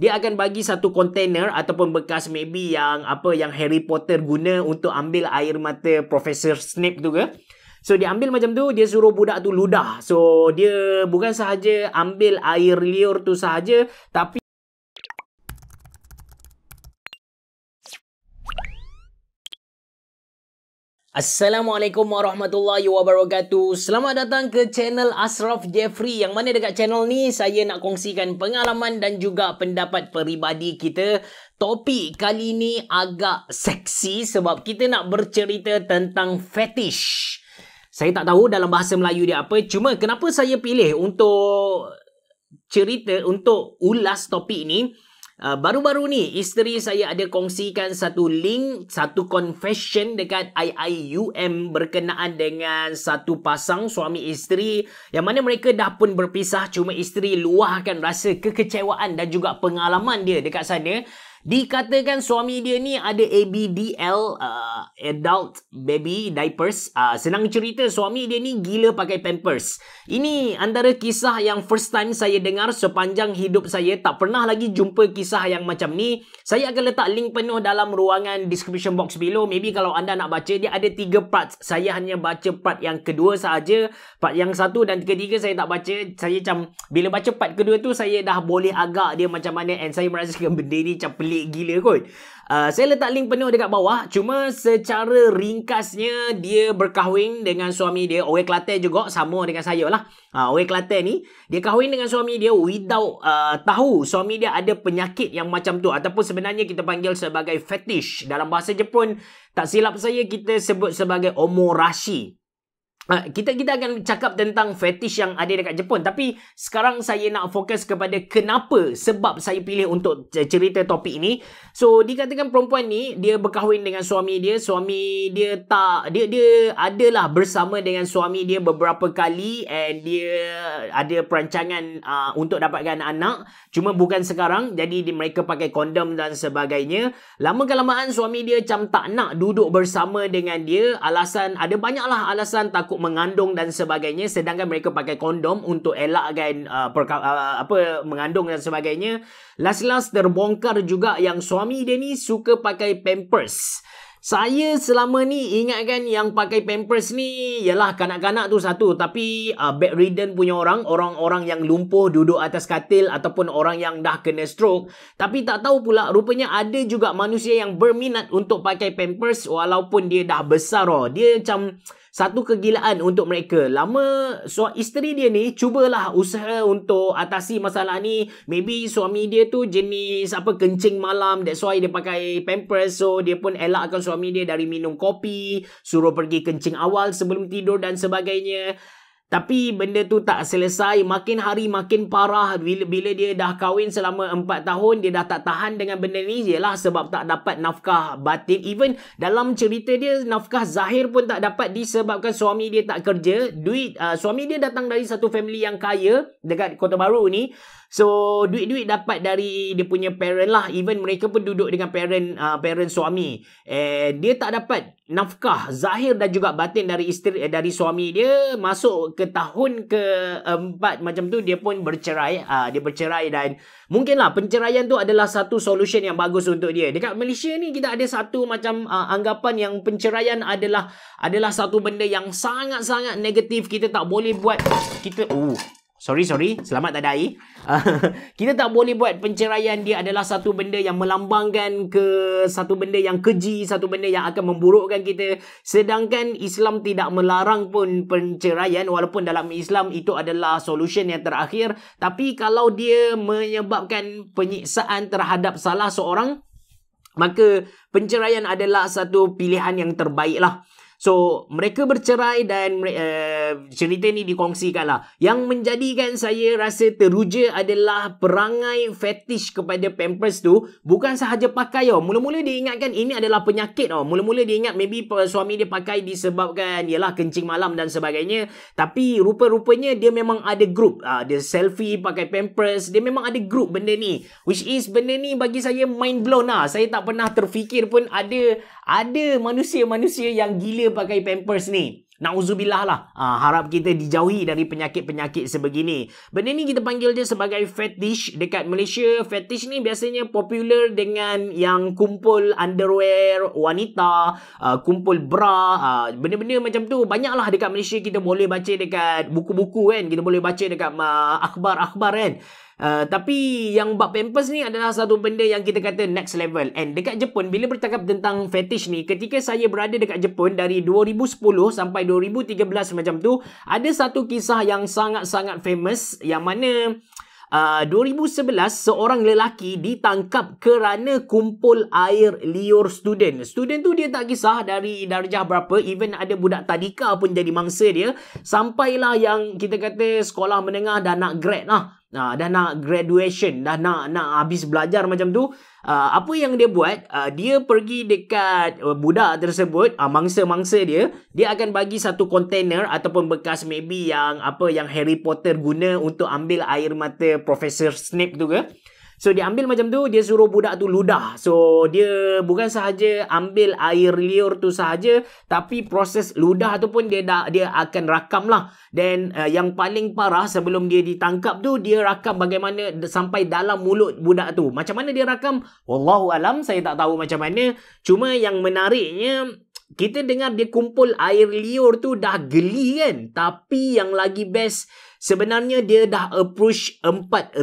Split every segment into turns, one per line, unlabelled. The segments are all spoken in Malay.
dia akan bagi satu kontainer ataupun bekas maybe yang yang Harry Potter guna untuk ambil air mata Profesor Snape tu ke. So dia ambil macam tu, dia suruh budak tu ludah. So dia bukan sahaja ambil air liur tu sahaja, tapi Assalamualaikum warahmatullahi wabarakatuh. Selamat datang ke channel Ashraf Jeffrey, yang mana dekat channel ni saya nak kongsikan pengalaman dan juga pendapat peribadi kita. Topik kali ni agak seksi sebab kita nak bercerita tentang fetish. Saya tak tahu dalam bahasa Melayu dia apa, cuma kenapa saya pilih untuk ulas topik ni. Baru-baru ni isteri saya ada kongsikan satu link, satu confession dekat IIUM berkenaan dengan satu pasang suami isteri yang mana mereka dah pun berpisah, cuma isteri luahkan rasa kekecewaan dan juga pengalaman dia dekat sana. Dikatakan suami dia ni ada ABDL, Adult Baby Diapers. Senang cerita, suami dia ni gila pakai Pampers. Ini antara kisah yang first time saya dengar sepanjang hidup saya. Tak pernah lagi jumpa kisah yang macam ni. Saya akan letak link penuh dalam ruangan description box below. Maybe kalau anda nak baca, dia ada 3 parts. Saya hanya baca part yang kedua sahaja. Part yang 1 dan ketiga saya tak baca. Saya macam, bila baca part kedua tu, saya dah boleh agak dia macam mana. And saya merasakan benda ni macam pelik gila kot. Saya letak link penuh dekat bawah. Cuma secara ringkasnya, dia berkahwin dengan suami dia, orang Kelantan juga, sama dengan saya lah. Orang Kelantan ni, dia kahwin dengan suami dia without tahu suami dia ada penyakit yang macam tu, ataupun sebenarnya kita panggil sebagai fetish. Dalam bahasa Jepun, tak silap saya, kita sebut sebagai omorashi. Kita akan cakap tentang fetish yang ada dekat Jepun. Tapi sekarang saya nak fokus kepada kenapa, sebab saya pilih untuk cerita topik ini. So dikatakan perempuan ni, dia berkahwin dengan suami dia. Suami dia dia adalah bersama dengan suami dia beberapa kali, and dia ada perancangan untuk dapatkan anak. Cuma bukan sekarang. Jadi mereka pakai kondom dan sebagainya. Lama-kelamaan suami dia macam tak nak duduk bersama dengan dia. Alasan, ada banyaklah alasan, takut mengandung dan sebagainya, sedangkan mereka pakai kondom untuk elakkan mengandung dan sebagainya. Last terbongkar juga yang suami dia ni suka pakai Pampers. Saya selama ni ingatkan yang pakai Pampers ni ialah kanak-kanak tu satu, tapi bedridden punya orang-orang yang lumpuh duduk atas katil, ataupun orang yang dah kena stroke. Tapi tak tahu pula, rupanya ada juga manusia yang berminat untuk pakai Pampers walaupun dia dah besar. Dia macam satu kegilaan untuk mereka. Isteri dia ni cubalah usaha untuk atasi masalah ni. Maybe suami dia tu jenis kencing malam, that's why dia pakai Pampers. So dia pun elakkan suami dia dari minum kopi, suruh pergi kencing awal sebelum tidur dan sebagainya. Tapi benda tu tak selesai. Makin hari makin parah. Bila dia dah kahwin selama 4 tahun, dia dah tak tahan dengan benda ni. Yelah sebab tak dapat nafkah batin. Even dalam cerita dia, nafkah zahir pun tak dapat disebabkan suami dia tak kerja. Suami dia datang dari satu family yang kaya dekat Kota Baru ni. So duit dapat dari dia punya parent lah. Even mereka pun duduk dengan parent suami. Dia tak dapat nafkah zahir dan juga batin dari suami dia. Masuk ke tahun ke-4 macam tu, dia pun bercerai. Dia bercerai, dan mungkinlah penceraian tu adalah satu solution yang bagus untuk dia. Dekat Malaysia ni kita ada satu macam anggapan yang penceraian adalah satu benda yang sangat-sangat negatif. Kita tak boleh buat Sorry, selamat tak ada air. Kita tak boleh buat penceraian. Dia adalah satu benda yang melambangkan ke satu benda yang keji, satu benda yang akan memburukkan kita. Sedangkan Islam tidak melarang pun penceraian, walaupun dalam Islam itu adalah solution yang terakhir. Tapi kalau dia menyebabkan penyiksaan terhadap salah seorang, maka penceraian adalah satu pilihan yang terbaik lah. So, mereka bercerai dan cerita ni dikongsikan lah. Yang menjadikan saya rasa teruja adalah perangai fetish kepada Pampers tu. Bukan sahaja pakai. Mula-mula dia ingatkan ini adalah penyakit. Mula-mula dia ingat maybe suami dia pakai disebabkan ialah kencing malam dan sebagainya. Tapi rupa-rupanya dia memang ada group. Dia selfie pakai Pampers. Dia memang ada group benda ni. Which is benda ni bagi saya mind blown lah. Saya tak pernah terfikir pun ada manusia-manusia yang gila pakai Pampers ni. Nauzubillah lah. Harap kita dijauhi dari penyakit-penyakit sebegini. Benda ni kita panggil dia sebagai fetish. Dekat Malaysia, fetish ni biasanya popular dengan yang kumpul underwear wanita, kumpul bra, benda-benda macam tu. Banyaklah dekat Malaysia kita boleh baca dekat buku-buku kan. Kita boleh baca dekat akhbar-akhbar kan. Tapi yang bab pampers ni adalah satu benda yang kita kata next level. And dekat Jepun, bila bercakap tentang fetish ni, ketika saya berada dekat Jepun dari 2010 sampai 2013 macam tu, ada satu kisah yang sangat-sangat famous yang mana 2011 seorang lelaki ditangkap kerana kumpul air liur student. Student tu dia tak kisah dari darjah berapa, even ada budak tadika pun jadi mangsa dia. Sampailah yang kita kata sekolah menengah dah nak grad lah. Dah nak graduation, dah nak habis belajar macam tu. Apa yang dia buat, dia pergi dekat budak tersebut, mangsa-mangsa dia akan bagi satu container ataupun bekas maybe yang Harry Potter guna untuk ambil air mata Profesor Snape tu ke. So dia ambil macam tu, dia suruh budak tu ludah. So dia bukan sahaja ambil air liur tu sahaja, tapi proses ludah tu pun dia akan rakam lah. Dan yang paling parah sebelum dia ditangkap tu, dia rakam bagaimana sampai dalam mulut budak tu. Macam mana dia rakam? Wallahu alam, saya tak tahu macam mana. Cuma yang menariknya, kita dengar dia kumpul air liur tu dah geli kan. Tapi yang lagi best, sebenarnya dia dah approach 4,000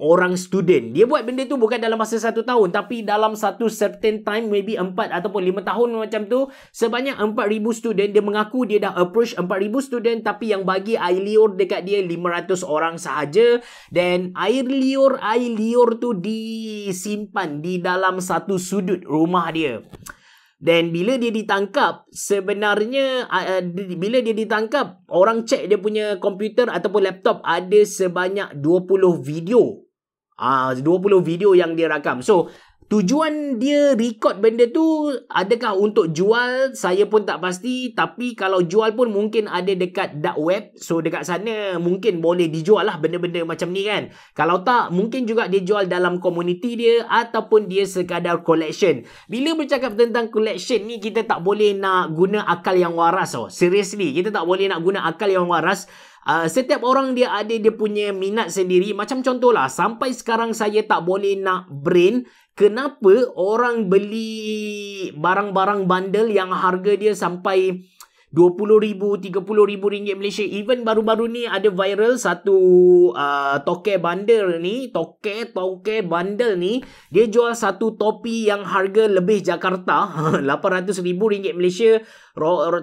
orang student. Dia buat benda tu bukan dalam masa 1 tahun, tapi dalam satu certain time, maybe 4 ataupun 5 tahun macam tu, sebanyak 4,000 student. Dia mengaku dia dah approach 4,000 student, tapi yang bagi air liur dekat dia 500 orang sahaja. Dan air liur tu disimpan di dalam satu sudut rumah dia. Dan bila dia ditangkap, sebenarnya bila dia ditangkap, orang cek dia punya komputer ataupun laptop, ada sebanyak 20 video. 20 video yang dia rakam. So, tujuan dia record benda tu adakah untuk jual? Saya pun tak pasti. Tapi kalau jual pun mungkin ada dekat dark web. So dekat sana mungkin boleh dijual lah benda-benda macam ni kan. Kalau tak, mungkin juga dia jual dalam komuniti dia ataupun dia sekadar collection. Bila bercakap tentang collection ni, kita tak boleh nak guna akal yang waras. Seriously, kita tak boleh nak guna akal yang waras. Setiap orang dia ada dia punya minat sendiri. Macam contohlah, sampai sekarang saya tak boleh nak brain kenapa orang beli barang-barang bundle yang harga dia sampai RM20,000, RM30,000 Malaysia. Even baru-baru ni ada viral satu toke bundle ni, toke bundle ni, dia jual satu topi yang harga lebih Jakarta, RM800,000 Malaysia.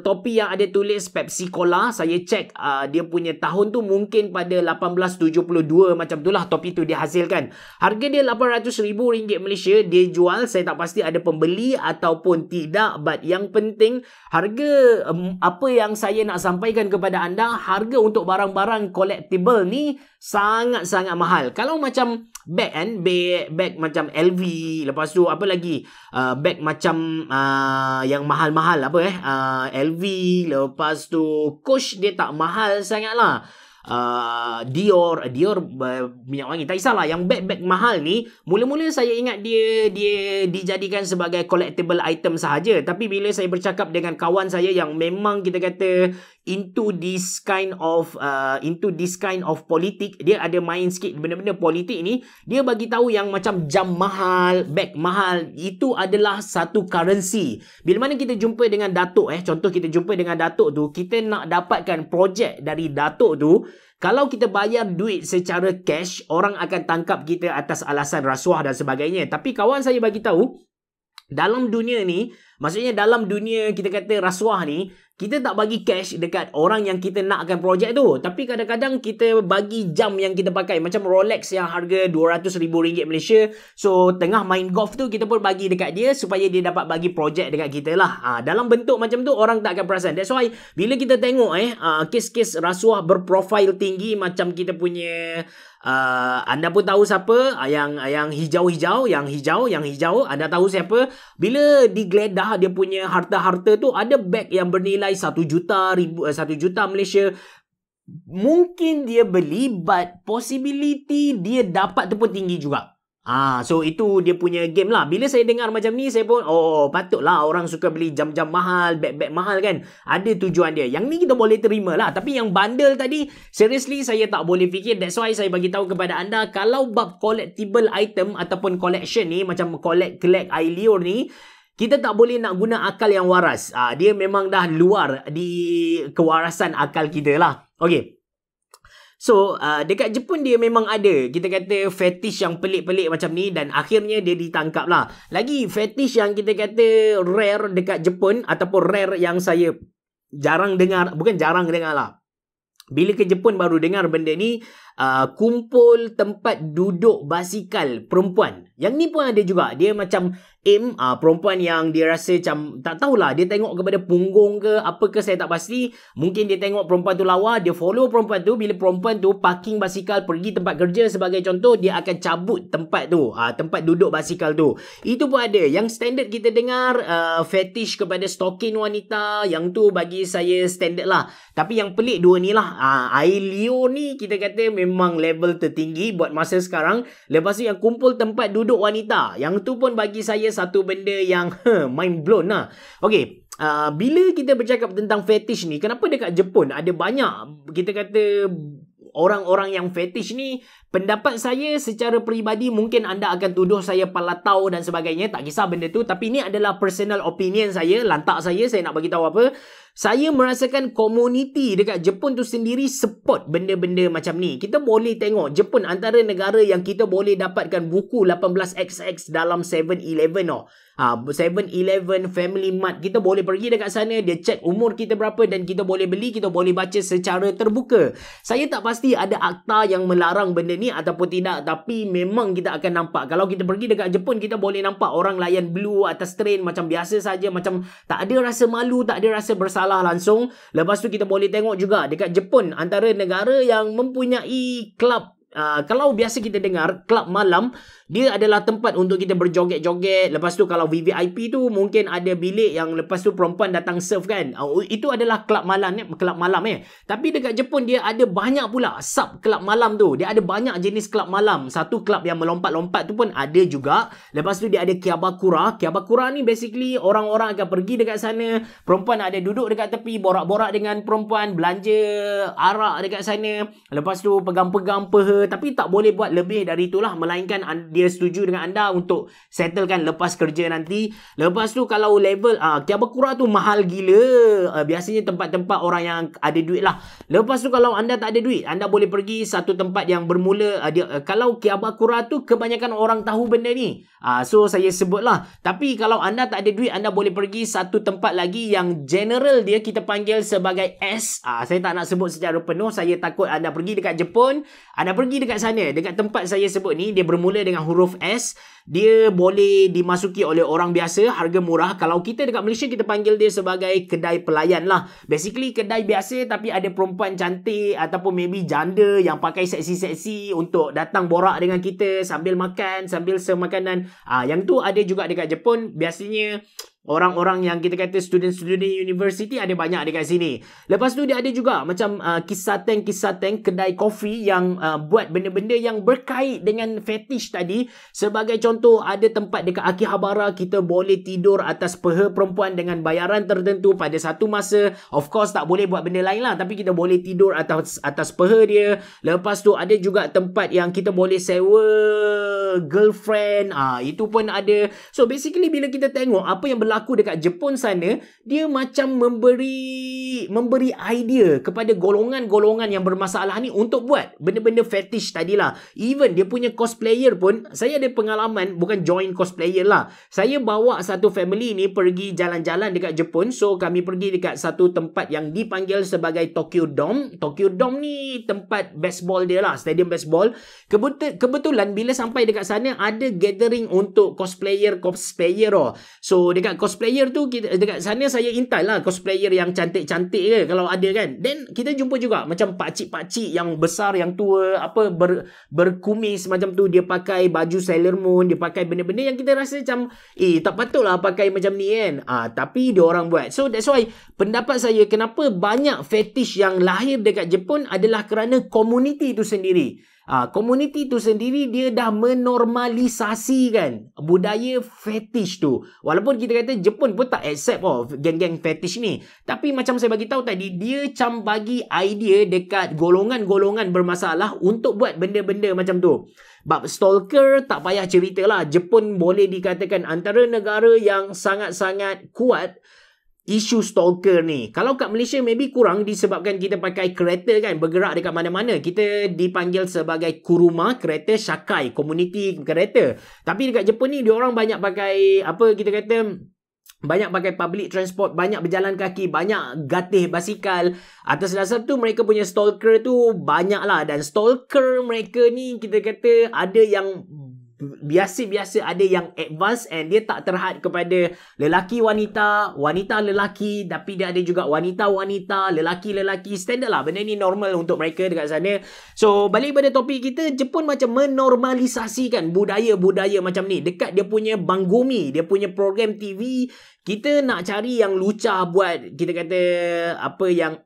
Topi yang ada tulis Pepsi Cola, saya cek dia punya tahun tu mungkin pada 1872 macam tu lah topi tu dia hasilkan. Harga dia RM800,000 Malaysia, dia jual. Saya tak pasti ada pembeli ataupun tidak, but yang penting harga, apa yang saya nak sampaikan kepada anda, harga untuk barang-barang collectible ni sangat-sangat mahal. Kalau macam bag kan, bag macam LV, lepas tu apa lagi, bag macam yang mahal-mahal LV, lepas tu Coach dia tak mahal sangat lah. Dior minyak wangi, tak kisahlah. Yang bag-bag mahal ni, mula-mula saya ingat dia dijadikan sebagai collectible item sahaja. Tapi bila saya bercakap dengan kawan saya yang memang kita kata into this kind of politik, dia ada main sikit benda-benda politik ni, dia bagi tahu yang macam jam mahal, bag mahal, itu adalah satu currency. Bila mana kita jumpa dengan Datuk, contoh kita jumpa dengan Datuk tu, kita nak dapatkan projek dari Datuk tu, kalau kita bayar duit secara cash, orang akan tangkap kita atas alasan rasuah dan sebagainya. Tapi kawan saya bagi tahu, dalam dunia ni, maksudnya dalam dunia kita kata rasuah ni, kita tak bagi cash dekat orang yang kita nakkan projek tu. Tapi kadang-kadang kita bagi jam yang kita pakai. Macam Rolex yang harga RM200,000 Malaysia. So, tengah main golf tu, kita pun bagi dekat dia supaya dia dapat bagi projek dekat kita lah. Dalam bentuk macam tu, orang tak akan perasan. That's why, bila kita tengok kes-kes rasuah berprofil tinggi macam kita punya... anda pun tahu siapa yang hijau, anda tahu siapa. Bila digeledah dia punya harta-harta tu, ada beg yang bernilai 1 juta Malaysia. Mungkin dia beli, but possibility dia dapat tu pun tinggi juga. So itu dia punya game lah. Bila saya dengar macam ni, saya pun patutlah orang suka beli jam-jam mahal, beg-beg mahal kan. Ada tujuan dia. Yang ni kita boleh terima lah. Tapi yang bundle tadi, seriously saya tak boleh fikir. That's why saya bagi tahu kepada anda, kalau bab collectible item ataupun collection ni, macam collect Ailio ni, kita tak boleh nak guna akal yang waras. Dia memang dah luar di kewarasan akal kita lah. Okay. So, dekat Jepun dia memang ada, kita kata fetish yang pelik-pelik macam ni, dan akhirnya dia ditangkap lah. Lagi fetish yang kita kata rare dekat Jepun, ataupun rare yang saya jarang dengar, bukan jarang dengar lah. Bila ke Jepun baru dengar benda ni, kumpul tempat duduk basikal perempuan. Yang ni pun ada juga. Dia macam perempuan yang dia rasa macam, tak tahulah, dia tengok kepada punggung ke apa ke, saya tak pasti. Mungkin dia tengok perempuan tu lawa, dia follow perempuan tu. Bila perempuan tu parking basikal pergi tempat kerja sebagai contoh, dia akan cabut tempat tu, tempat duduk basikal tu. Itu pun ada. Yang standard kita dengar fetish kepada stalking wanita, yang tu bagi saya standard lah. Tapi yang pelik dua ni lah. Ailio ni kita kata memang level tertinggi buat masa sekarang. Lepas tu yang kumpul tempat duduk wanita, yang tu pun bagi saya satu benda yang mind blown lah. Okay, bila kita bercakap tentang fetish ni, kenapa dekat Jepun ada banyak kita kata orang-orang yang fetish ni? Pendapat saya secara peribadi, mungkin anda akan tuduh saya palatau dan sebagainya, tak kisah benda tu, tapi ni adalah personal opinion saya, lantak saya nak bagi tahu apa. Saya merasakan komuniti dekat Jepun tu sendiri support benda-benda macam ni. Kita boleh tengok Jepun antara negara yang kita boleh dapatkan buku 18XX dalam 7-Eleven 7-Eleven, Family Mart. Kita boleh pergi dekat sana, dia check umur kita berapa dan kita boleh beli, kita boleh baca secara terbuka. Saya tak pasti ada akta yang melarang benda ni ataupun tidak, tapi memang kita akan nampak. Kalau kita pergi dekat Jepun, kita boleh nampak orang layan blue atas train macam biasa saja, macam tak ada rasa malu, tak ada rasa bersalah langsung. Lepas tu kita boleh tengok juga dekat Jepun, antara negara yang mempunyai klub. Kalau biasa kita dengar klub malam, dia adalah tempat untuk kita berjoget-joget. Lepas tu kalau VVIP tu mungkin ada bilik yang lepas tu perempuan datang serve kan. Itu adalah klub malam Tapi dekat Jepun dia ada banyak pula sub klub malam tu. Dia ada banyak jenis klub malam. Satu klub yang melompat-lompat tu pun ada juga. Lepas tu dia ada Kiabakura. Kiabakura ni basically orang-orang akan pergi dekat sana. Perempuan ada duduk dekat tepi, borak-borak dengan perempuan, belanja arak dekat sana. Lepas tu pegang-pegang peha. Tapi tak boleh buat lebih dari itulah, melainkan dia setuju dengan anda untuk settlekan lepas kerja nanti. Lepas tu kalau level Kiabakura tu mahal gila. Biasanya tempat-tempat orang yang ada duit lah. Lepas tu kalau anda tak ada duit, anda boleh pergi satu tempat yang bermula kalau Kiabakura tu kebanyakan orang tahu benda ni, so saya sebut lah. Tapi kalau anda tak ada duit, anda boleh pergi satu tempat lagi yang general dia kita panggil sebagai S. Saya tak nak sebut secara penuh, saya takut anda pergi dekat Jepun, anda pergi dekat sana, dekat tempat saya sebut ni, dia bermula dengan huruf S. Dia boleh dimasuki oleh orang biasa, harga murah. Kalau kita dekat Malaysia, kita panggil dia sebagai kedai pelayan lah. Basically kedai biasa, tapi ada perempuan cantik ataupun maybe janda yang pakai seksi-seksi untuk datang borak dengan kita sambil makan, sambil semakanan. Yang tu ada juga dekat Jepun. Biasanya orang-orang yang kita kata student-student university ada banyak dekat sini. Lepas tu dia ada juga macam kisah tank kedai kopi yang buat benda-benda yang berkait dengan fetish tadi. Sebagai contoh, ada tempat dekat Akihabara kita boleh tidur atas peha perempuan dengan bayaran tertentu pada satu masa. Of course tak boleh buat benda lain lah, tapi kita boleh tidur atas peha dia. Lepas tu ada juga tempat yang kita boleh sewa girlfriend. Itu pun ada. So basically bila kita tengok apa yang berlaku dekat Jepun sana, dia macam memberi idea kepada golongan-golongan yang bermasalah ni untuk buat benda-benda fetish tadilah. Even dia punya cosplayer pun, saya ada pengalaman, bukan join cosplayer lah. Saya bawa satu family ni pergi jalan-jalan dekat Jepun. So kami pergi dekat satu tempat yang dipanggil sebagai Tokyo Dome. Tokyo Dome ni tempat baseball dia lah, stadium baseball. Kebetulan bila sampai dekat sana ada gathering untuk cosplayer. So dekat cosplayer tu, dekat sana saya intai lah cosplayer yang cantik-cantik ke kalau ada kan. Then kita jumpa juga macam pakcik-pakcik yang besar, yang tua, berkumis macam tu. Dia pakai baju Sailor Moon, dia pakai benda-benda yang kita rasa macam tak patutlah pakai macam ni kan. Tapi dia orang buat. So that's why pendapat saya, kenapa banyak fetish yang lahir dekat Jepun adalah kerana komuniti itu sendiri. Komuniti tu sendiri dia dah menormalisasikan budaya fetish tu. Walaupun kita kata Jepun pun tak accept geng-geng fetish ni. Tapi macam saya bagi tahu tadi, dia macam bagi idea dekat golongan-golongan bermasalah untuk buat benda-benda macam tu. Bab stalker tak payah cerita lah. Jepun boleh dikatakan antara negara yang sangat-sangat kuat isu stalker ni. Kalau kat Malaysia maybe kurang disebabkan kita pakai kereta kan, bergerak dekat mana-mana. Kita dipanggil sebagai kuruma, kereta Shakai, komuniti kereta. Tapi dekat Jepun ni diorang banyak pakai banyak pakai public transport, banyak berjalan kaki, banyak gatih basikal. Atas dasar tu mereka punya stalker tu banyak lah. Dan stalker mereka ni kita kata ada yang biasa-biasa, ada yang advance, and dia tak terhad kepada lelaki wanita, wanita lelaki, tapi dia ada juga wanita-wanita, lelaki-lelaki. Standard lah, benda ni normal untuk mereka dekat sana. So balik pada topik kita, Jepun macam menormalisasikan budaya-budaya macam ni dekat dia punya Bangomi, dia punya program TV. Kita nak cari yang lucah buat, kita kata apa yang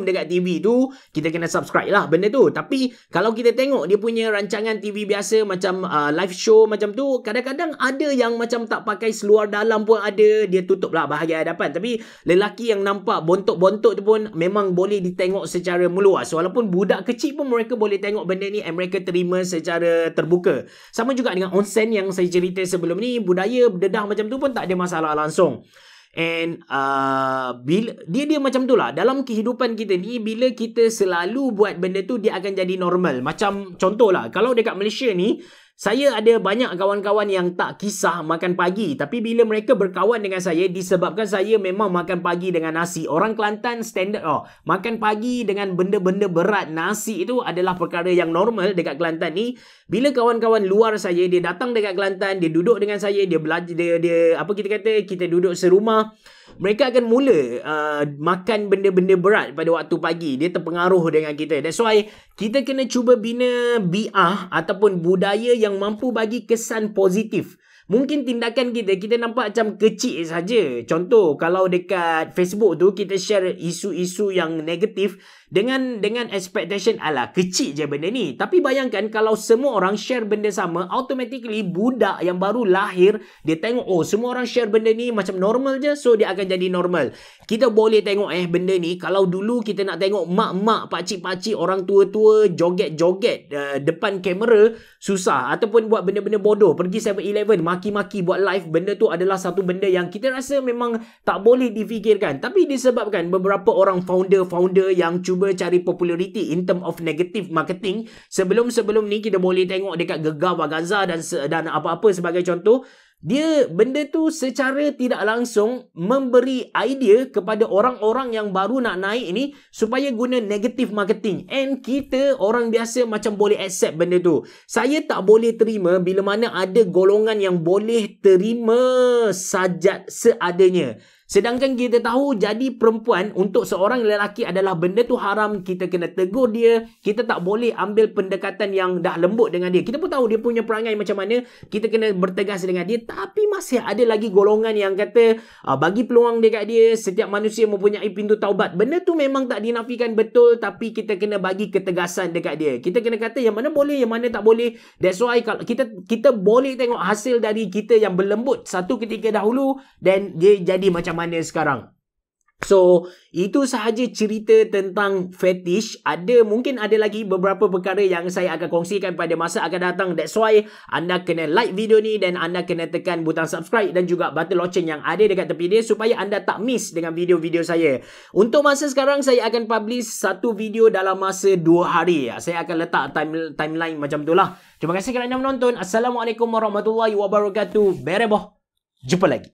dekat TV tu, kita kena subscribe lah benda tu. Tapi kalau kita tengok dia punya rancangan TV biasa macam live show macam tu, kadang-kadang ada yang macam tak pakai seluar dalam pun ada, dia tutup lah bahagian hadapan. Tapi lelaki yang nampak bontot-bontot tu pun memang boleh ditengok secara meluas. Walaupun budak kecil pun mereka boleh tengok benda ni and mereka terima secara terbuka. Sama juga dengan onsen yang saya cerita sebelum ni, budaya dedah macam tu pun tak ada masalah langsung. And bila dia macam tu lah dalam kehidupan kita ni, bila kita selalu buat benda tu, dia akan jadi normal. Macam contoh lah, kalau dekat Malaysia ni, saya ada banyak kawan-kawan yang tak kisah makan pagi. Tapi bila mereka berkawan dengan saya, disebabkan saya memang makan pagi dengan nasi. Orang Kelantan standard makan pagi dengan benda-benda berat. Nasi itu adalah perkara yang normal dekat Kelantan ni. Bila kawan-kawan luar saya, dia datang dekat Kelantan, dia duduk dengan saya, dia belajar, dia apa kita kata, kita duduk serumah, mereka akan mula makan benda-benda berat pada waktu pagi. Dia terpengaruh dengan kita. That's why kita kena cuba bina bi'ah ataupun budaya yang mampu bagi kesan positif. Mungkin tindakan kita nampak macam kecil saja. Contoh, kalau dekat Facebook tu kita share isu-isu yang negatif dengan expectation ala kecil je benda ni. Tapi bayangkan kalau semua orang share benda sama, automatically budak yang baru lahir, dia tengok semua orang share benda ni macam normal je, so dia akan jadi normal. Kita boleh tengok benda ni, kalau dulu kita nak tengok mak-mak, pakcik-pakcik, orang tua-tua joget-joget depan kamera, susah. Ataupun buat benda-benda bodoh, pergi 7-Eleven maki-maki buat live, benda tu adalah satu benda yang kita rasa memang tak boleh difikirkan. Tapi disebabkan beberapa orang founder yang cuba cari populariti in term of negative marketing, sebelum ni kita boleh tengok dekat Gegar Wagaza dan apa-apa sebagai contoh, dia benda tu secara tidak langsung memberi idea kepada orang-orang yang baru nak naik ni supaya guna negative marketing, and kita orang biasa macam boleh accept benda tu. Saya tak boleh terima bila mana ada golongan yang boleh terima sajat seadanya. Sedangkan kita tahu jadi perempuan untuk seorang lelaki adalah benda tu haram. Kita kena tegur dia. Kita tak boleh ambil pendekatan yang dah lembut dengan dia. Kita pun tahu dia punya perangai macam mana. Kita kena bertegas dengan dia. Tapi masih ada lagi golongan yang kata bagi peluang dekat dia. Setiap manusia mempunyai pintu taubat. Benda tu memang tak dinafikan betul. Tapi kita kena bagi ketegasan dekat dia. Kita kena kata yang mana boleh, yang mana tak boleh. That's why kalau kita boleh tengok hasil dari kita yang berlembut satu ketika dahulu, dan dia jadi macam mana sekarang. So, itu sahaja cerita tentang fetish. Mungkin ada lagi beberapa perkara yang saya akan kongsikan pada masa akan datang. That's why anda kena like video ni dan anda kena tekan butang subscribe dan juga button loceng yang ada dekat tepi dia supaya anda tak miss dengan video-video saya. Untuk masa sekarang, saya akan publish satu video dalam masa 2 hari. Saya akan letak timeline macam tu lah. Terima kasih kerana menonton. Assalamualaikum warahmatullahi wabarakatuh. Bereboh. Jumpa lagi.